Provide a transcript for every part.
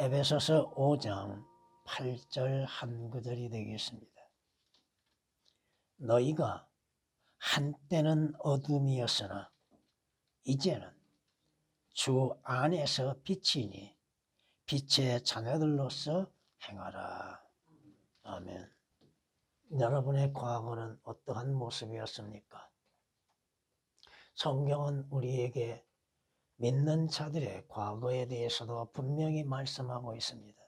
에베소서 5장 8절 한 구절이 되겠습니다. 너희가 한때는 어둠이었으나 이제는 주 안에서 빛이니 빛의 자녀들로서 행하라. 아멘. 여러분의 과거는 어떠한 모습이었습니까? 성경은 우리에게 믿는 자들의 과거에 대해서도 분명히 말씀하고 있습니다.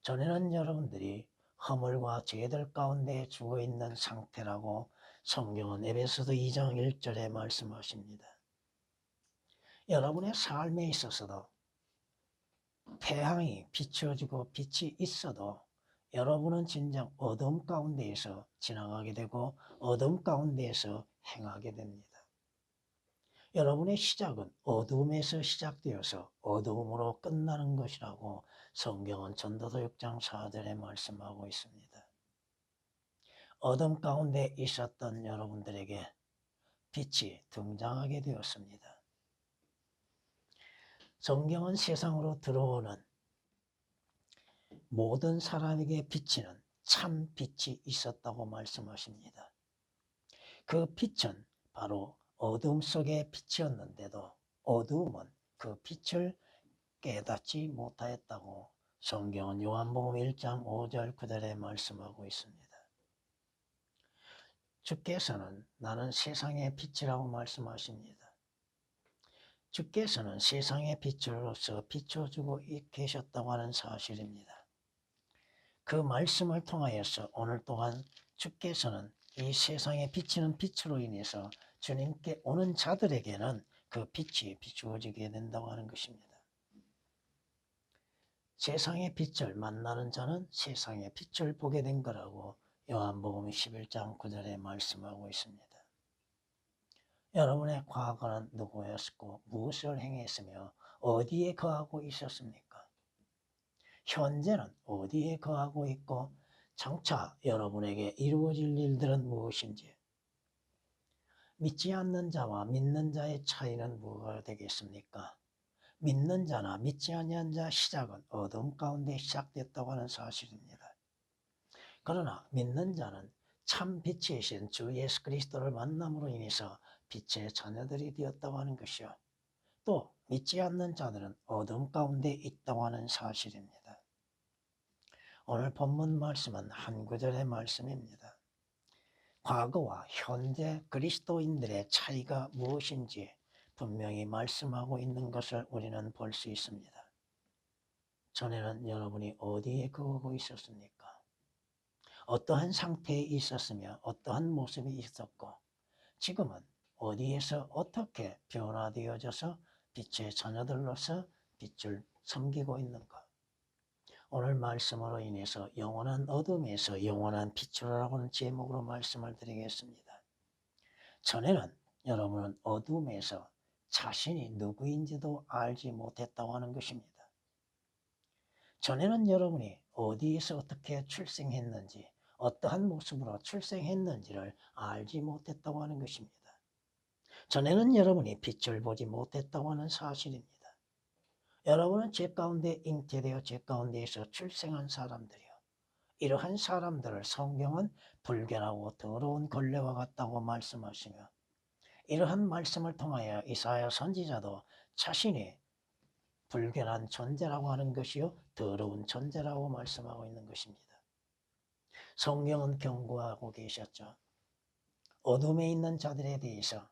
전에는 여러분들이 허물과 죄들 가운데 죽어 있는 상태라고 성경은 에베소서 2장 1절에 말씀하십니다. 여러분의 삶에 있어서도 태양이 비춰지고 빛이 있어도 여러분은 진정 어둠 가운데에서 지나가게 되고 어둠 가운데에서 행하게 됩니다. 여러분의 시작은 어둠에서 시작되어서 어둠으로 끝나는 것이라고 성경은 전도서 6장 4절에 말씀하고 있습니다. 어둠 가운데 있었던 여러분들에게 빛이 등장하게 되었습니다. 성경은 세상으로 들어오는 모든 사람에게 비치는 참 빛이 있었다고 말씀하십니다. 그 빛은 바로 어둠 속의 빛이었는데도 어두움은 그 빛을 깨닫지 못하였다고 성경은 요한복음 1장 5절 9절에 말씀하고 있습니다. 주께서는 나는 세상의 빛이라고 말씀하십니다. 주께서는 세상의 빛으로서 비춰주고 계셨다고 하는 사실입니다. 그 말씀을 통하여서 오늘 또한 주께서는 이 세상에 비치는 빛으로 인해서 주님께 오는 자들에게는 그 빛이 비추어지게 된다고 하는 것입니다. 세상의 빛을 만나는 자는 세상의 빛을 보게 된 거라고 요한복음 11장 9절에 말씀하고 있습니다. 여러분의 과거는 누구였고 무엇을 행했으며 어디에 거하고 있었습니까? 현재는 어디에 거하고 있고 장차 여러분에게 이루어질 일들은 무엇인지, 믿지 않는 자와 믿는 자의 차이는 뭐가 되겠습니까? 믿는 자나 믿지 아니한 자 시작은 어둠 가운데 시작됐다고 하는 사실입니다. 그러나 믿는 자는 참 빛이신 주 예수 그리스도를 만남으로 인해서 빛의 자녀들이 되었다고 하는 것이요. 또 믿지 않는 자들은 어둠 가운데 있다고 하는 사실입니다. 오늘 본문 말씀은 한 구절의 말씀입니다. 과거와 현재 그리스도인들의 차이가 무엇인지 분명히 말씀하고 있는 것을 우리는 볼 수 있습니다. 전에는 여러분이 어디에 거하고 있었습니까? 어떠한 상태에 있었으며 어떠한 모습이 있었고 지금은 어디에서 어떻게 변화되어져서 빛의 자녀들로서 빛을 섬기고 있는가? 오늘 말씀으로 인해서 영원한 어둠에서 영원한 빛으로라고 하는 제목으로 말씀을 드리겠습니다. 전에는 여러분은 어둠에서 자신이 누구인지도 알지 못했다고 하는 것입니다. 전에는 여러분이 어디에서 어떻게 출생했는지 어떠한 모습으로 출생했는지를 알지 못했다고 하는 것입니다. 전에는 여러분이 빛을 보지 못했다고 하는 사실입니다. 여러분은 죄 가운데 잉태되어 죄 가운데에서 출생한 사람들이요. 이러한 사람들을 성경은 불결하고 더러운 걸레와 같다고 말씀하시며 이러한 말씀을 통하여 이사야 선지자도 자신이 불결한 존재라고 하는 것이요 더러운 존재라고 말씀하고 있는 것입니다. 성경은 경고하고 계셨죠. 어둠에 있는 자들에 대해서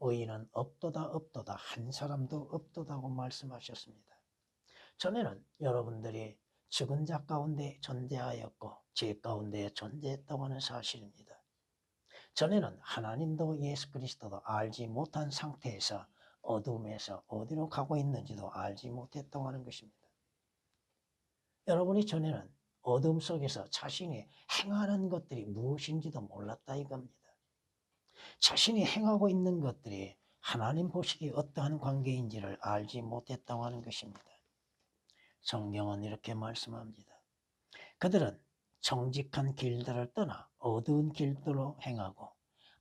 의인은 없도다 한 사람도 없도다고 말씀하셨습니다. 전에는 여러분들이 죽은 자 가운데 존재하였고 죄 가운데 존재했다고 하는 사실입니다. 전에는 하나님도 예수 그리스도도 알지 못한 상태에서 어둠에서 어디로 가고 있는지도 알지 못했다고 하는 것입니다. 여러분이 전에는 어둠 속에서 자신이 행하는 것들이 무엇인지도 몰랐다 이겁니다. 자신이 행하고 있는 것들이 하나님 보시기에 어떠한 관계인지를 알지 못했다고 하는 것입니다. 성경은 이렇게 말씀합니다. 그들은 정직한 길들을 떠나 어두운 길들로 행하고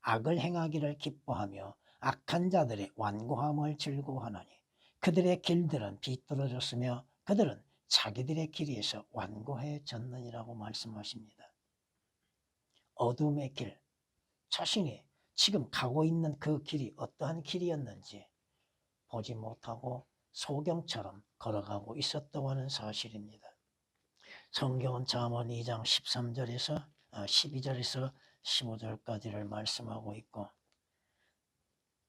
악을 행하기를 기뻐하며 악한 자들의 완고함을 즐거워하나니 그들의 길들은 비뚤어졌으며 그들은 자기들의 길에서 완고해졌느니라고 말씀하십니다. 어둠의 길, 자신이 지금 가고 있는 그 길이 어떠한 길이었는지 보지 못하고 소경처럼 걸어가고 있었다고 하는 사실입니다. 성경은 잠언 2장 13절에서 12절에서 15절까지를 말씀하고 있고,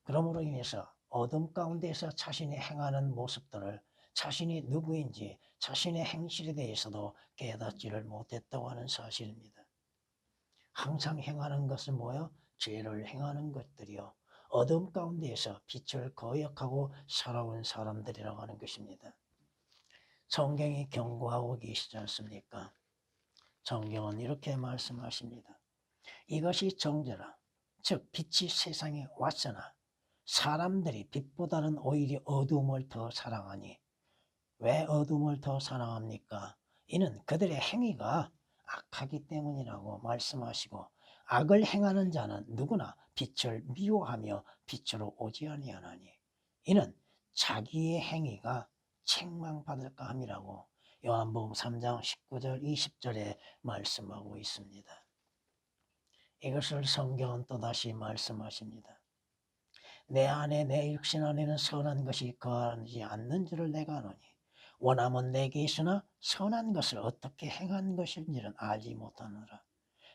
그러므로 인해서 어둠 가운데서 자신이 행하는 모습들을 자신이 누구인지 자신의 행실에 대해서도 깨닫지를 못했다고 하는 사실입니다. 항상 행하는 것은 뭐요? 죄를 행하는 것들이요. 어둠 가운데에서 빛을 거역하고 살아온 사람들이라고 하는 것입니다. 성경이 경고하고 계시지 않습니까? 성경은 이렇게 말씀하십니다. 이것이 정죄라. 즉 빛이 세상에 왔으나 사람들이 빛보다는 오히려 어둠을 더 사랑하니. 왜 어둠을 더 사랑합니까? 이는 그들의 행위가 악하기 때문이라고 말씀하시고, 악을 행하는 자는 누구나 빛을 미워하며 빛으로 오지 아니하나니 이는 자기의 행위가 책망받을까 함이라고 요한복음 3장 19절 20절에 말씀하고 있습니다. 이것을 성경은 또다시 말씀하십니다. 내 안에 내 육신 안에는 선한 것이 거하지 않는 줄을 내가 아노니 원함은 내게 있으나 선한 것을 어떻게 행한 것인지는 알지 못하노라.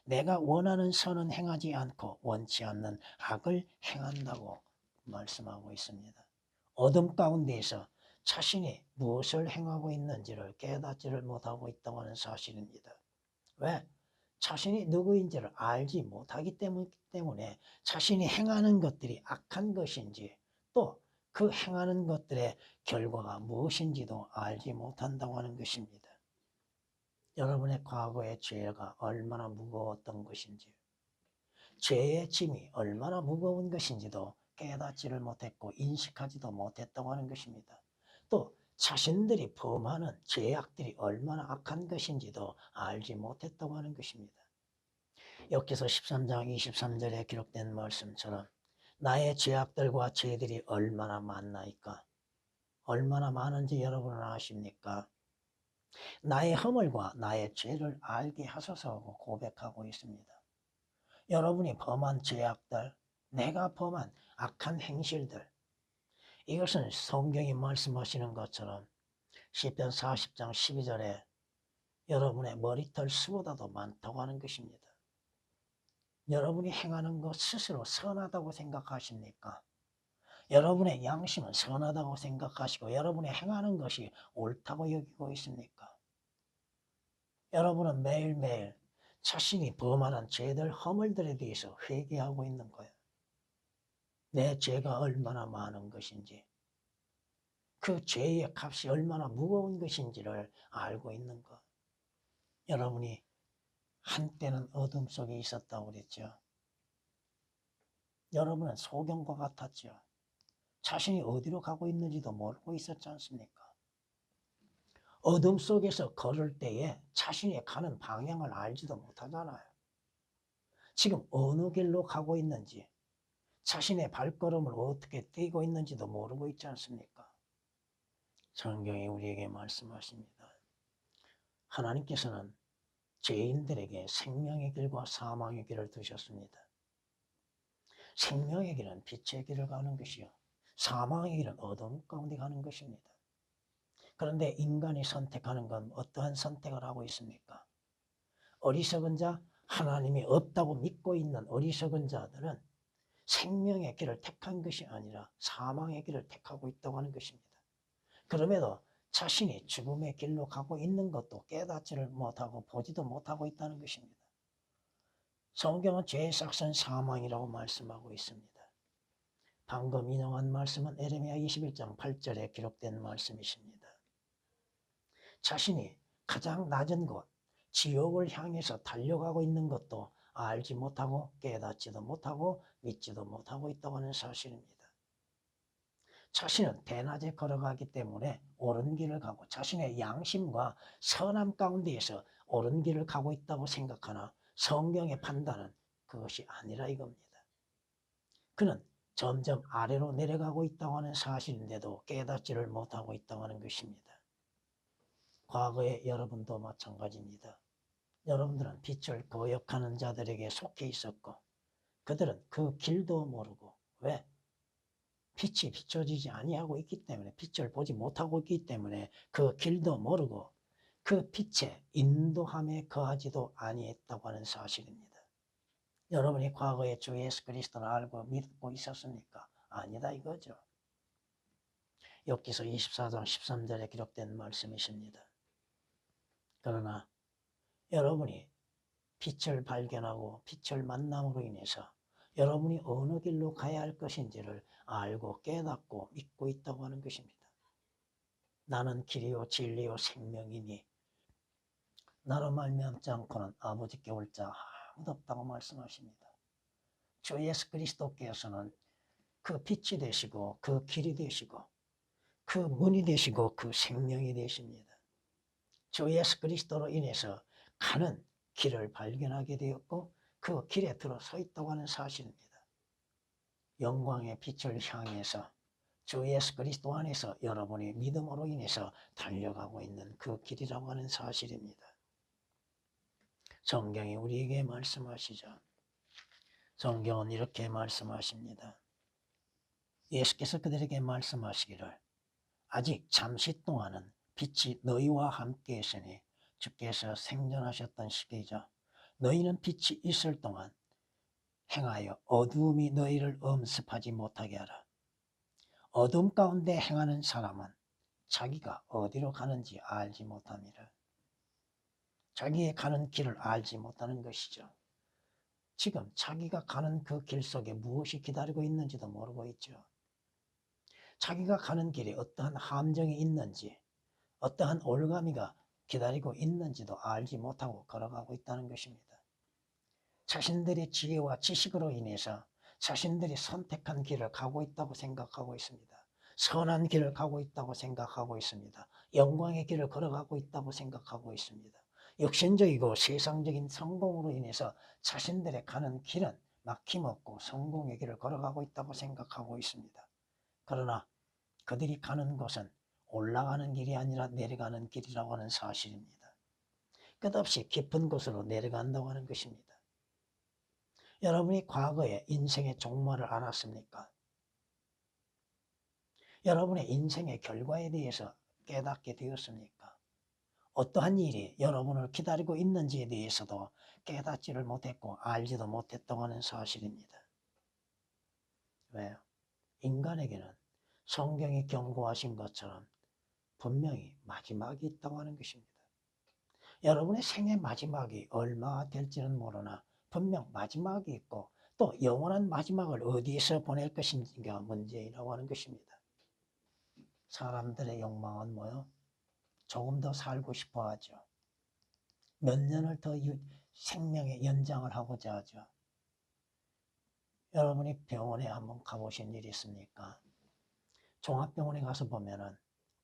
내가 원하는 선은 행하지 않고 원치 않는 악을 행한다고 말씀하고 있습니다. 어둠 가운데에서 자신이 무엇을 행하고 있는지를 깨닫지를 못하고 있다고 하는 사실입니다. 왜? 자신이 누구인지를 알지 못하기 때문에 자신이 행하는 것들이 악한 것인지 또 그 행하는 것들의 결과가 무엇인지도 알지 못한다고 하는 것입니다. 여러분의 과거의 죄가 얼마나 무거웠던 것인지, 죄의 짐이 얼마나 무거운 것인지도 깨닫지를 못했고 인식하지도 못했다고 하는 것입니다. 또 자신들이 범하는 죄악들이 얼마나 악한 것인지도 알지 못했다고 하는 것입니다. 욥기서 13장 23절에 기록된 말씀처럼 나의 죄악들과 죄들이 얼마나 많나이까? 얼마나 많은지 여러분은 아십니까? 나의 허물과 나의 죄를 알게 하소서하고 고백하고 있습니다. 여러분이 범한 죄악들, 내가 범한 악한 행실들, 이것은 성경이 말씀하시는 것처럼 시편 40장 12절에 여러분의 머리털 수보다도 많다고 하는 것입니다. 여러분이 행하는 것 스스로 선하다고 생각하십니까? 여러분의 양심은 선하다고 생각하시고 여러분의 행하는 것이 옳다고 여기고 있습니까? 여러분은 매일매일 자신이 범하는 죄들, 허물들에 대해서 회개하고 있는 거예요. 내 죄가 얼마나 많은 것인지, 그 죄의 값이 얼마나 무거운 것인지를 알고 있는 것. 여러분이 한때는 어둠 속에 있었다고 그랬죠. 여러분은 소경과 같았죠. 자신이 어디로 가고 있는지도 모르고 있었지 않습니까? 어둠 속에서 걸을 때에 자신이 가는 방향을 알지도 못하잖아요. 지금 어느 길로 가고 있는지, 자신의 발걸음을 어떻게 떼고 있는지도 모르고 있지 않습니까? 성경이 우리에게 말씀하십니다. 하나님께서는 죄인들에게 생명의 길과 사망의 길을 두셨습니다. 생명의 길은 빛의 길을 가는 것이요, 사망의 길은 어둠 가운데 가는 것입니다. 그런데 인간이 선택하는 건 어떠한 선택을 하고 있습니까? 어리석은 자, 하나님이 없다고 믿고 있는 어리석은 자들은 생명의 길을 택한 것이 아니라 사망의 길을 택하고 있다고 하는 것입니다. 그럼에도 자신이 죽음의 길로 가고 있는 것도 깨닫지를 못하고 보지도 못하고 있다는 것입니다. 성경은 죄의 삭은 사망이라고 말씀하고 있습니다. 방금 인용한 말씀은 에레미야 21장 8절에 기록된 말씀이십니다. 자신이 가장 낮은 곳, 지옥을 향해서 달려가고 있는 것도 알지 못하고 깨닫지도 못하고 믿지도 못하고 있다고 하는 사실입니다. 자신은 대낮에 걸어가기 때문에 옳은 길을 가고 자신의 양심과 선함 가운데에서 옳은 길을 가고 있다고 생각하나 성경의 판단은 그것이 아니라 이겁니다. 그는 점점 아래로 내려가고 있다고 하는 사실인데도 깨닫지를 못하고 있다고 하는 것입니다. 과거에 여러분도 마찬가지입니다. 여러분들은 빛을 거역하는 자들에게 속해 있었고 그들은 그 길도 모르고 왜? 빛이 비춰지지 아니하고 있기 때문에 빛을 보지 못하고 있기 때문에 그 길도 모르고 그 빛의 인도함에 거하지도 아니했다고 하는 사실입니다. 여러분이 과거에 주 예수 그리스도를 알고 믿고 있었습니까? 아니다 이거죠. 욥기서 24장 13절에 기록된 말씀이십니다. 그러나 여러분이 빛을 발견하고 빛을 만남으로 인해서 여러분이 어느 길로 가야 할 것인지를 알고 깨닫고 믿고 있다고 하는 것입니다. 나는 길이요 진리요 생명이니 나로 말미암지 않고는 아버지께 올 자 아무도 없다고 말씀하십니다. 주 예수 그리스도께서는 그 빛이 되시고 그 길이 되시고 그 문이 되시고 그 생명이 되십니다. 주 예수 그리스도로 인해서 가는 길을 발견하게 되었고 그 길에 들어서 있다고 하는 사실입니다. 영광의 빛을 향해서 주 예수 그리스도 안에서 여러분이 믿음으로 인해서 달려가고 있는 그 길이라고 하는 사실입니다. 성경이 우리에게 말씀하시죠. 성경은 이렇게 말씀하십니다. 예수께서 그들에게 말씀하시기를 아직 잠시 동안은 빛이 너희와 함께 있으니 주께서 생전하셨던 시기죠. 너희는 빛이 있을 동안 행하여 어두움이 너희를 엄습하지 못하게 하라. 어둠 가운데 행하는 사람은 자기가 어디로 가는지 알지 못함이라. 자기의 가는 길을 알지 못하는 것이죠. 지금 자기가 가는 그 길 속에 무엇이 기다리고 있는지도 모르고 있죠. 자기가 가는 길에 어떠한 함정이 있는지 어떠한 올가미가 기다리고 있는지도 알지 못하고 걸어가고 있다는 것입니다. 자신들의 지혜와 지식으로 인해서 자신들이 선택한 길을 가고 있다고 생각하고 있습니다. 선한 길을 가고 있다고 생각하고 있습니다. 영광의 길을 걸어가고 있다고 생각하고 있습니다. 육신적이고 세상적인 성공으로 인해서 자신들의 가는 길은 막힘없고 성공의 길을 걸어가고 있다고 생각하고 있습니다. 그러나 그들이 가는 곳은 올라가는 길이 아니라 내려가는 길이라고 하는 사실입니다. 끝없이 깊은 곳으로 내려간다고 하는 것입니다. 여러분이 과거에 인생의 종말을 알았습니까? 여러분의 인생의 결과에 대해서 깨닫게 되었습니까? 어떠한 일이 여러분을 기다리고 있는지에 대해서도 깨닫지를 못했고 알지도 못했다고 하는 사실입니다. 왜요? 인간에게는 성경이 경고하신 것처럼 분명히 마지막이 있다고 하는 것입니다. 여러분의 생의 마지막이 얼마나 될지는 모르나 분명 마지막이 있고 또 영원한 마지막을 어디에서 보낼 것인지가 문제라고 하는 것입니다. 사람들의 욕망은 뭐요? 조금 더 살고 싶어 하죠. 몇 년을 더 생명의 연장을 하고자 하죠. 여러분이 병원에 한번 가보신 일이 있습니까? 종합병원에 가서 보면은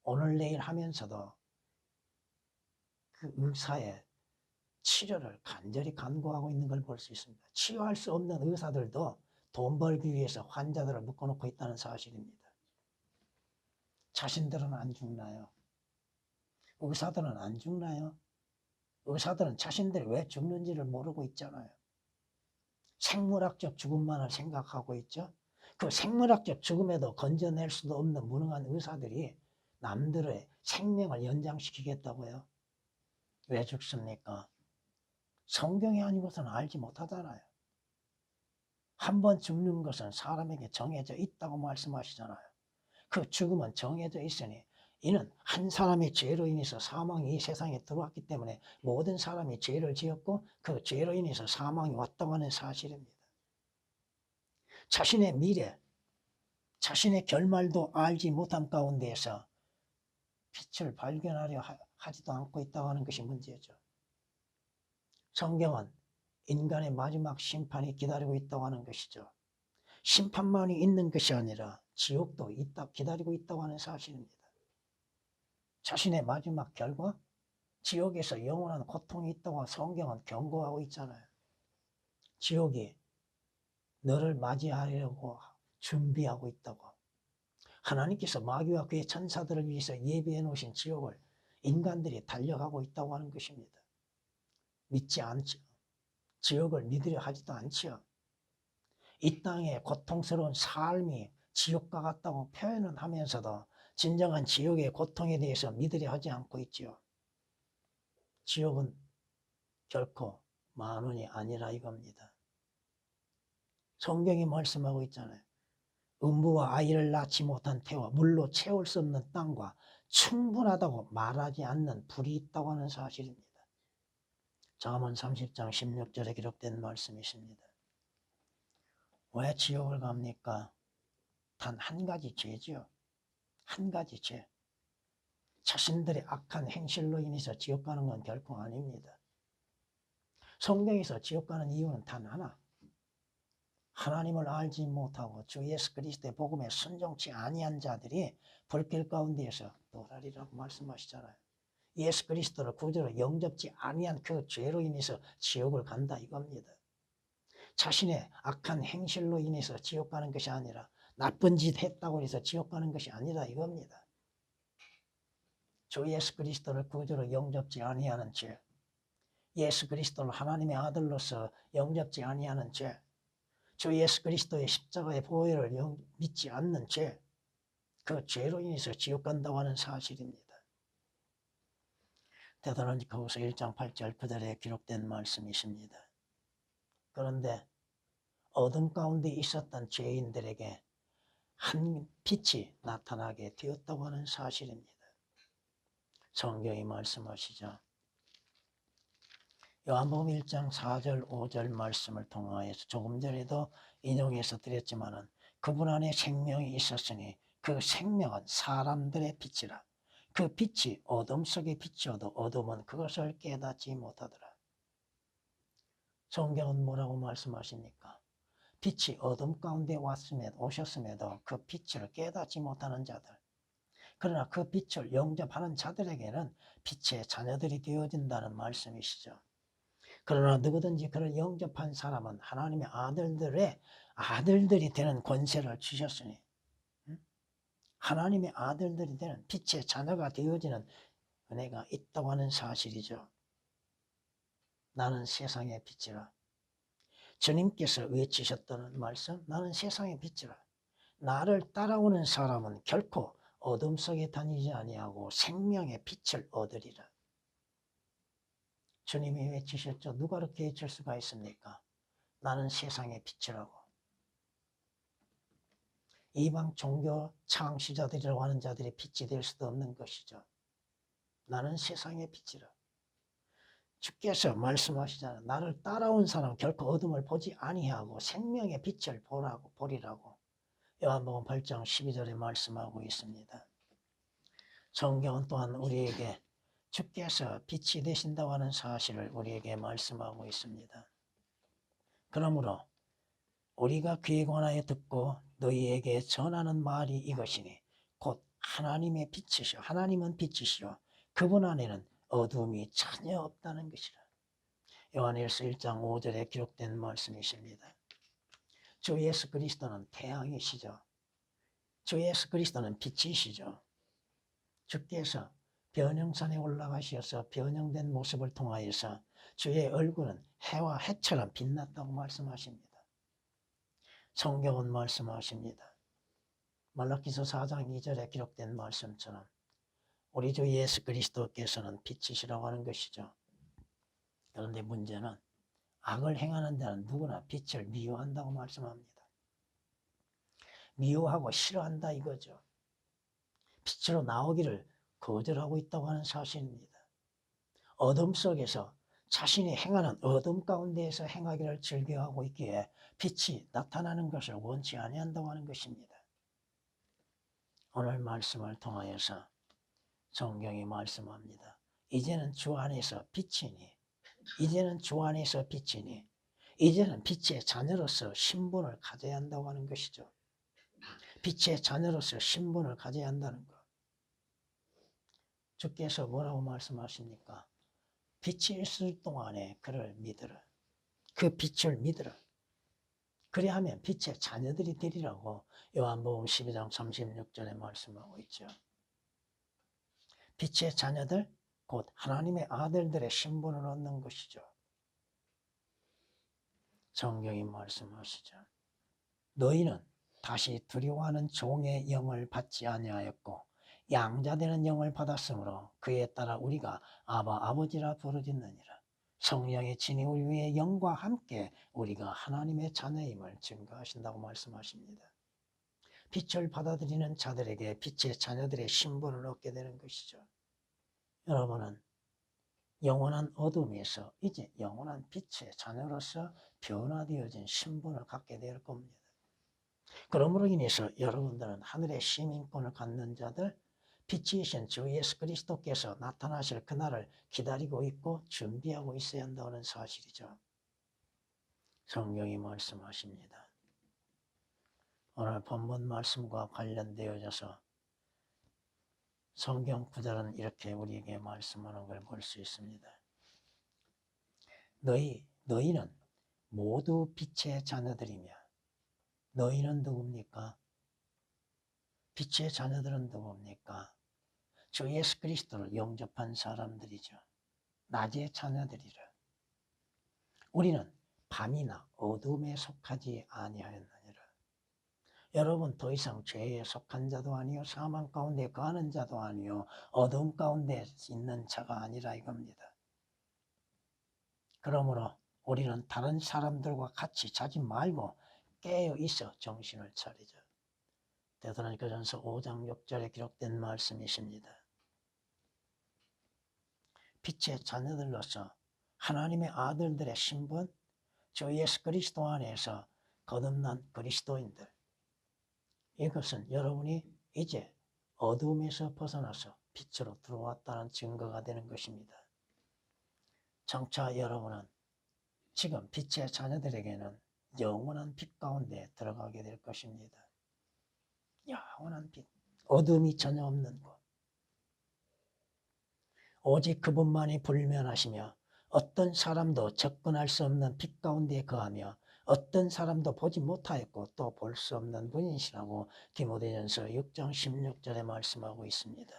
오늘 내일 하면서도 그 의사의 치료를 간절히 간구하고 있는 걸 볼 수 있습니다. 치료할 수 없는 의사들도 돈 벌기 위해서 환자들을 묶어놓고 있다는 사실입니다. 자신들은 안 죽나요? 의사들은 안 죽나요? 의사들은 자신들이 왜 죽는지를 모르고 있잖아요. 생물학적 죽음만을 생각하고 있죠. 그 생물학적 죽음에도 건져낼 수도 없는 무능한 의사들이 남들의 생명을 연장시키겠다고요. 왜 죽습니까? 성경이 아니고서는 알지 못하잖아요. 한 번 죽는 것은 사람에게 정해져 있다고 말씀하시잖아요. 그 죽음은 정해져 있으니 이는 한 사람의 죄로 인해서 사망이 이 세상에 들어왔기 때문에 모든 사람이 죄를 지었고 그 죄로 인해서 사망이 왔다고 하는 사실입니다. 자신의 미래, 자신의 결말도 알지 못함 가운데에서 빛을 발견하려 하지도 않고 있다고 하는 것이 문제죠. 성경은 인간의 마지막 심판이 기다리고 있다고 하는 것이죠. 심판만이 있는 것이 아니라 지옥도 기다리고 있다고 하는 사실입니다. 자신의 마지막 결과, 지옥에서 영원한 고통이 있다고 성경은 경고하고 있잖아요. 지옥이 너를 맞이하려고 준비하고 있다고. 하나님께서 마귀와 그의 천사들을 위해서 예비해 놓으신 지옥을 인간들이 달려가고 있다고 하는 것입니다. 믿지 않죠. 지옥을 믿으려 하지도 않죠. 이 땅의 고통스러운 삶이 지옥과 같다고 표현은 하면서도 진정한 지옥의 고통에 대해서 믿으려 하지 않고 있지요. 지옥은 결코 만원이 아니라 이겁니다. 성경이 말씀하고 있잖아요. 음부와 아이를 낳지 못한 태와 물로 채울 수 없는 땅과 충분하다고 말하지 않는 불이 있다고 하는 사실입니다. 잠언 30장 16절에 기록된 말씀이십니다. 왜 지옥을 갑니까? 단 한 가지 죄죠. 한 가지 죄. 자신들의 악한 행실로 인해서 지옥 가는 건 결코 아닙니다. 성경에서 지옥 가는 이유는 단 하나. 하나님을 알지 못하고 주 예수 그리스도의 복음에 순종치 아니한 자들이 불길 가운데에서 노라리라고 말씀하시잖아요. 예수 그리스도를 구주로 영접지 아니한 그 죄로 인해서 지옥을 간다 이겁니다. 자신의 악한 행실로 인해서 지옥 가는 것이 아니라 나쁜 짓 했다고 해서 지옥 가는 것이 아니라 이겁니다. 주 예수 그리스도를 구주로 영접지 아니하는 죄, 예수 그리스도를 하나님의 아들로서 영접지 아니하는 죄, 주 예수 그리스도의 십자가의 보혈을 믿지 않는 죄, 그 죄로 인해서 지옥 간다고 하는 사실입니다. 데살로니가후서 1장 8절 9절에 기록된 말씀이십니다. 그런데 어둠 가운데 있었던 죄인들에게 한 빛이 나타나게 되었다고 하는 사실입니다. 성경이 말씀하시죠. 요한복음 1장 4절 5절 말씀을 통하여서 조금 전에도 인용해서 드렸지만은 그분 안에 생명이 있었으니 그 생명은 사람들의 빛이라. 그 빛이 어둠 속에 비추어도 어둠은 그것을 깨닫지 못하더라. 성경은 뭐라고 말씀하십니까? 빛이 어둠 가운데 오셨음에도 그 빛을 깨닫지 못하는 자들. 그러나 그 빛을 영접하는 자들에게는 빛의 자녀들이 되어진다는 말씀이시죠. 그러나 누구든지 그를 영접한 사람은 하나님의 아들들이 되는 권세를 주셨으니 하나님의 아들들이 되는 빛의 자녀가 되어지는 은혜가 있다고 하는 사실이죠. 나는 세상의 빛이라. 주님께서 외치셨다는 말씀, 나는 세상의 빛이라. 나를 따라오는 사람은 결코 어둠 속에 다니지 아니하고 생명의 빛을 얻으리라. 주님이 외치셨죠. 누가 그렇게 외칠 수가 있습니까? 나는 세상의 빛이라고. 이방 종교 창시자들이라고 하는 자들이 빛이 될 수도 없는 것이죠. 나는 세상의 빛이라. 주께서 말씀하시잖아요. 나를 따라온 사람은 결코 어둠을 보지 아니하고 생명의 빛을 보리라고. 요한복음 8장 12절에 말씀하고 있습니다. 성경은 또한 우리에게 주께서 빛이 되신다고 하는 사실을 우리에게 말씀하고 있습니다. 그러므로 우리가 귀에 관하여 듣고 너희에게 전하는 말이 이것이니 곧 하나님의 빛이시오. 하나님은 빛이시오. 그분 안에는 어둠이 전혀 없다는 것이라. 요한일서 1장 5절에 기록된 말씀이십니다. 주 예수 그리스도는 태양이시죠. 주 예수 그리스도는 빛이시죠. 주께서 변형산에 올라가셔서 변형된 모습을 통하여서 주의 얼굴은 해와 해처럼 빛났다고 말씀하십니다. 성경은 말씀하십니다. 말라기서 4장 2절에 기록된 말씀처럼 우리 주 예수 그리스도께서는 빛이시라고 하는 것이죠. 그런데 문제는 악을 행하는 자는 누구나 빛을 미워한다고 말씀합니다. 미워하고 싫어한다 이거죠. 빛으로 나오기를 거절하고 있다고 하는 사실입니다. 어둠 속에서 자신이 행하는 어둠 가운데에서 행하기를 즐겨하고 있기에 빛이 나타나는 것을 원치 아니한다고 하는 것입니다. 오늘 말씀을 통하여서 성경이 말씀합니다. 이제는 주 안에서 빛이니 이제는 주 안에서 빛이니 이제는 빛의 자녀로서 신분을 가져야 한다고 하는 것이죠. 빛의 자녀로서 신분을 가져야 한다는 것. 주께서 뭐라고 말씀하십니까? 빛이 있을 동안에 그를 믿으라. 그 빛을 믿으라. 그리하면 빛의 자녀들이 되리라고 요한복음 12장 36절에 말씀하고 있죠. 빛의 자녀들, 곧 하나님의 아들들의 신분을 얻는 것이죠. 성경이 말씀하시죠. 너희는 다시 두려워하는 종의 영을 받지 아니하였고 양자되는 영을 받았으므로 그에 따라 우리가 아바 아버지라 부르짖느니라. 성령의 진이 우리 위에 영과 함께 우리가 하나님의 자녀임을 증거하신다고 말씀하십니다. 빛을 받아들이는 자들에게 빛의 자녀들의 신분을 얻게 되는 것이죠. 여러분은 영원한 어둠에서 이제 영원한 빛의 자녀로서 변화되어진 신분을 갖게 될 겁니다. 그러므로 인해서 여러분들은 하늘의 시민권을 갖는 자들, 빛이신 주 예수 그리스도께서 나타나실 그날을 기다리고 있고 준비하고 있어야 한다는 사실이죠. 성경이 말씀하십니다. 오늘 본문 말씀과 관련되어져서 성경 구절은 이렇게 우리에게 말씀하는 걸 볼 수 있습니다. 너희는 모두 빛의 자녀들이며. 너희는 누굽니까? 빛의 자녀들은 누굽니까? 주 예수 그리스도를 영접한 사람들이죠. 낮의 자녀들이라. 우리는 밤이나 어둠에 속하지 아니하였느니라. 여러분 더 이상 죄에 속한 자도 아니요 사망 가운데 거하는 자도 아니요 어둠 가운데 있는 자가 아니라 이겁니다. 그러므로 우리는 다른 사람들과 같이 자지 말고 깨어 있어 정신을 차리자. 데살로니가전서 5장 6절에 기록된 말씀이십니다. 빛의 자녀들로서 하나님의 아들들의 신분, 주 예수 그리스도 안에서 거듭난 그리스도인들, 이것은 여러분이 이제 어둠에서 벗어나서 빛으로 들어왔다는 증거가 되는 것입니다. 장차 여러분은 지금 빛의 자녀들에게는 영원한 빛 가운데 들어가게 될 것입니다. 영원한 빛, 어둠이 전혀 없는 곳. 오직 그분만이 불면하시며 어떤 사람도 접근할 수 없는 빛 가운데 거하며 어떤 사람도 보지 못하였고 또 볼 수 없는 분이시라고 디모데전서 6장 16절에 말씀하고 있습니다.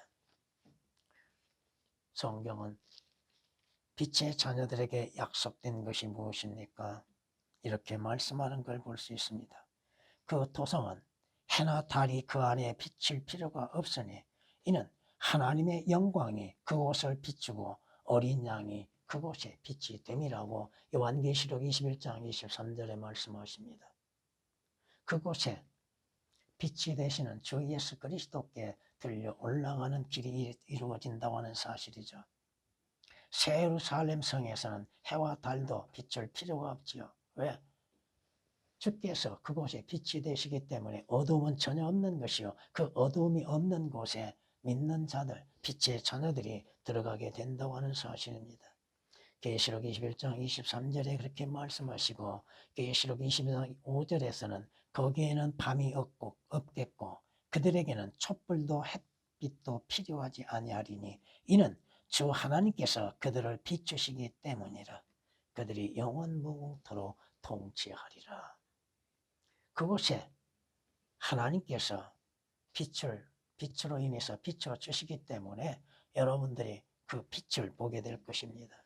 성경은 빛의 자녀들에게 약속된 것이 무엇입니까? 이렇게 말씀하는 걸 볼 수 있습니다. 그 토성은 해나 달이 그 안에 비칠 필요가 없으니 이는 하나님의 영광이 그곳을 비추고 어린 양이 그곳에 빛이 됨이라고 요한계시록 21장 23절에 말씀하십니다. 그곳에 빛이 되시는 주 예수 그리스도께 들려 올라가는 길이 이루어진다고 하는 사실이죠. 새 예루살렘 성에서는 해와 달도 비출 필요가 없지요. 왜? 주께서 그곳에 빛이 되시기 때문에 어둠은 전혀 없는 것이요. 그 어둠이 없는 곳에 믿는 자들, 빛의 자녀들이 들어가게 된다고 하는 사실입니다. 계시록 21장 23절에 그렇게 말씀하시고 계시록 22장 5절에서는 거기에는 밤이 없겠고 그들에게는 촛불도 햇빛도 필요하지 아니하리니 이는 주 하나님께서 그들을 비추시기 때문이라. 그들이 영원 무궁토록 통치하리라. 그곳에 하나님께서 빛으로 인해서 빛으로 주시기 때문에 여러분들이 그 빛을 보게 될 것입니다.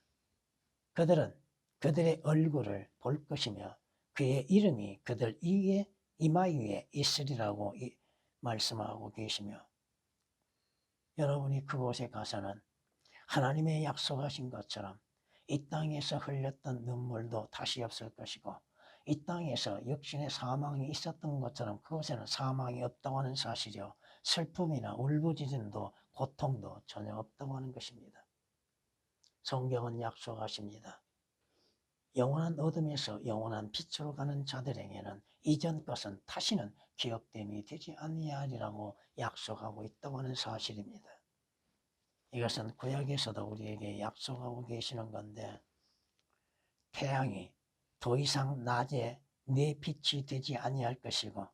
그들은 그들의 얼굴을 볼 것이며 그의 이름이 그들 이마 위에 있으리라고 말씀하고 계시며 여러분이 그곳에 가서는 하나님의 약속하신 것처럼 이 땅에서 흘렸던 눈물도 다시 없을 것이고 이 땅에서 육신의 사망이 있었던 것처럼 그곳에는 사망이 없다고 하는 사실이요. 슬픔이나 울부짖음도 고통도 전혀 없다고 하는 것입니다. 성경은 약속하십니다. 영원한 어둠에서 영원한 빛으로 가는 자들에게는 이전 것은 다시는 기억됨이 되지 아니하리라고 약속하고 있다고 하는 사실입니다. 이것은 구약에서도 우리에게 약속하고 계시는 건데 태양이 더 이상 낮에 내 빛이 되지 아니할 것이고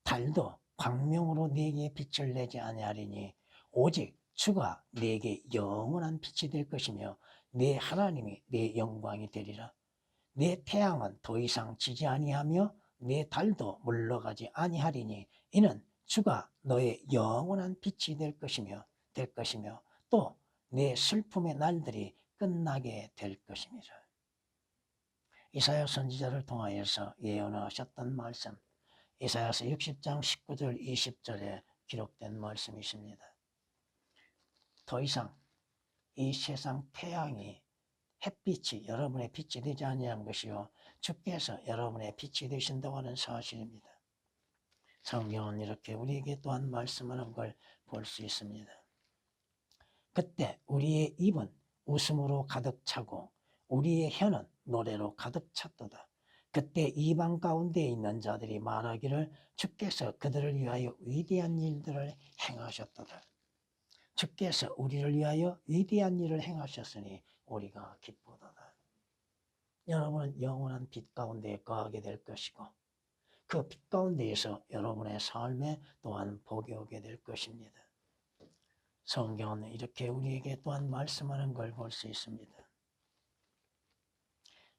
달도 광명으로 내게 빛을 내지 아니하리니 오직 주가 내게 영원한 빛이 될 것이며 내 하나님이 내 영광이 되리라. 내 태양은 더 이상 지지 아니하며 내 달도 물러가지 아니하리니 이는 주가 너의 영원한 빛이 될 것이며 또 내 슬픔의 날들이 끝나게 될 것입니다. 이사야 선지자를 통하여서 예언하셨던 말씀, 이사야서 60장 19절 20절에 기록된 말씀이십니다. 더 이상 이 세상 태양이 햇빛이 여러분의 빛이 되지 아니한 것이요 주께서 여러분의 빛이 되신다고 하는 사실입니다. 성경은 이렇게 우리에게 또한 말씀하는 걸 볼 수 있습니다. 그때 우리의 입은 웃음으로 가득 차고 우리의 혀는 노래로 가득 찼도다. 그때 이방 가운데 있는 자들이 말하기를 주께서 그들을 위하여 위대한 일들을 행하셨도다. 주께서 우리를 위하여 위대한 일을 행하셨으니 우리가 기쁘도다. 여러분은 영원한 빛 가운데 거하게 될 것이고 그 빛 가운데에서 여러분의 삶에 또한 복이 오게 될 것입니다. 성경은 이렇게 우리에게 또한 말씀하는 걸 볼 수 있습니다.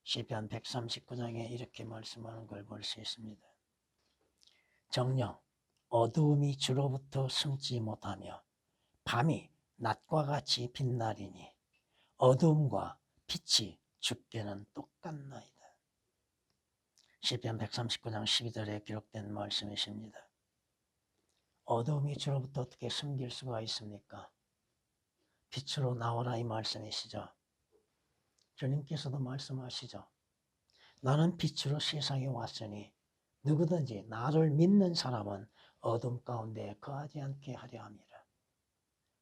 시편 139장에 이렇게 말씀하는 걸 볼 수 있습니다. 정녕 어두움이 주로부터 숨지 못하며 밤이 낮과 같이 빛나리니 어두움과 빛이 주께는 똑같나이다. 시편 139장 12절에 기록된 말씀이십니다. 어두움이 주로부터 어떻게 숨길 수가 있습니까? 빛으로 나오라 이 말씀이시죠. 주님께서도 말씀하시죠. 나는 빛으로 세상에 왔으니 누구든지 나를 믿는 사람은 어둠 가운데 거하지 않게 하려 함이라.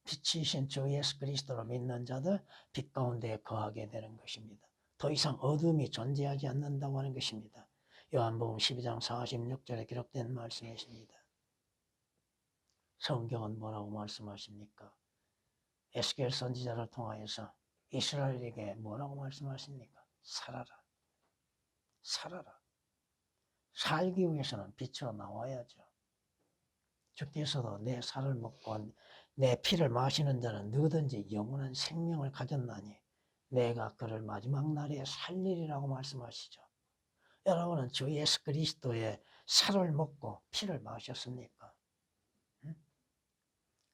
빛이신 주 예수 그리스도를 믿는 자들 빛 가운데 거하게 되는 것입니다. 더 이상 어둠이 존재하지 않는다고 하는 것입니다. 요한복음 12장 46절에 기록된 말씀이십니다. 성경은 뭐라고 말씀하십니까? 에스겔 선지자를 통하여서 이스라엘에게 뭐라고 말씀하십니까? 살아라. 살아라. 살기 위해서는 빛으로 나와야죠. 주께서도 내 살을 먹고 내 피를 마시는 자는 누구든지 영원한 생명을 가졌나니 내가 그를 마지막 날에 살리리라고 말씀하시죠. 여러분은 주 예수 그리스도의 살을 먹고 피를 마셨습니까?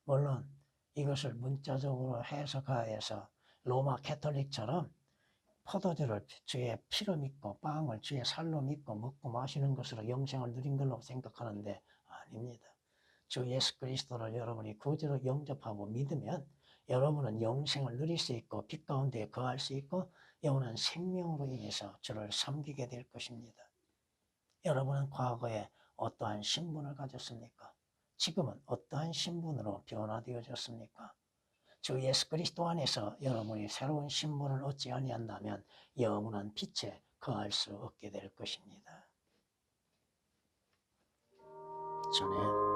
물론 이것을 문자적으로 해석하여서 로마 캐톨릭처럼 포도주를 주의 피로 믿고 빵을 주의 살로 믿고 먹고 마시는 것으로 영생을 누린 걸로 생각하는데 아닙니다. 주 예수 그리스도를 여러분이 구주로 영접하고 믿으면 여러분은 영생을 누릴 수 있고 빛 가운데 거할 수 있고 영원한 생명으로 인해서 주를 섬기게 될 것입니다. 여러분은 과거에 어떠한 신분을 가졌습니까? 지금은 어떠한 신분으로 변화되어졌습니까? 주 예수 그리스도 안에서 여러분이 새로운 신분을 얻지 아니한다면 영원한 빛에 거할 수 없게 될 것입니다. 주님.